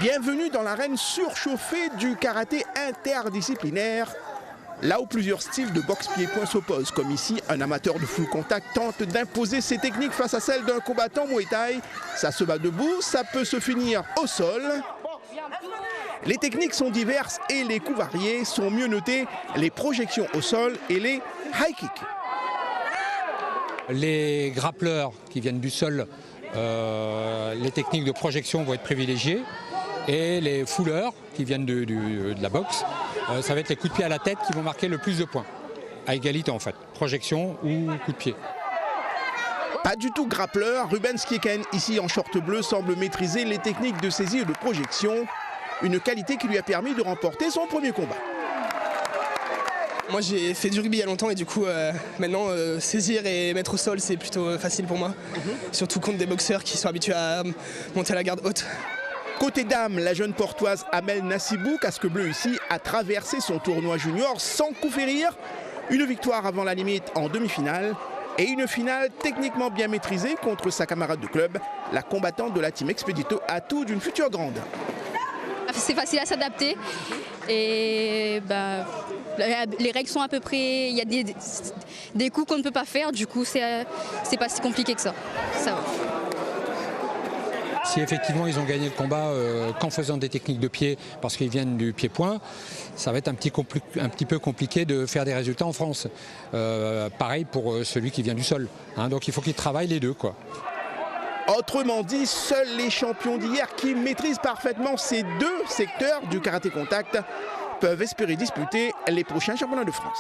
Bienvenue dans l'arène surchauffée du karaté interdisciplinaire, là où plusieurs styles de boxe pied-point s'opposent. Comme ici, un amateur de full contact tente d'imposer ses techniques face à celles d'un combattant Muay Thai. Ça se bat debout, ça peut se finir au sol. Les techniques sont diverses et les coups variés, sont mieux notés les projections au sol et les high kicks. Les grappleurs qui viennent du sol, les techniques de projection vont être privilégiées. Et les fouleurs qui viennent de la boxe, ça va être les coups de pied à la tête qui vont marquer le plus de points. À égalité en fait, projection ou coup de pied. Pas du tout grappleur, Ruben Skieken, ici en short bleu, semble maîtriser les techniques de saisie et de projection. Une qualité qui lui a permis de remporter son premier combat. Moi j'ai fait du rugby il y a longtemps et du coup maintenant saisir et mettre au sol c'est plutôt facile pour moi. Surtout contre des boxeurs qui sont habitués à monter à la garde haute. Côté dames, la jeune portoise Amel Nassibou, casque bleu ici, a traversé son tournoi junior sans coup férir. Une victoire avant la limite en demi-finale et une finale techniquement bien maîtrisée contre sa camarade de club, la combattante de la team Expedito Atout d'une future grande. C'est facile à s'adapter et les règles sont à peu près, il y a des coups qu'on ne peut pas faire, du coup c'est pas si compliqué que ça. Ça va. Si effectivement ils ont gagné le combat qu'en faisant des techniques de pied parce qu'ils viennent du pied-point, ça va être un petit peu compliqué de faire des résultats en France. Pareil pour celui qui vient du sol. Donc il faut qu'ils travaillent les deux, quoi. Autrement dit, seuls les champions d'hier qui maîtrisent parfaitement ces deux secteurs du karaté contact peuvent espérer disputer les prochains championnats de France.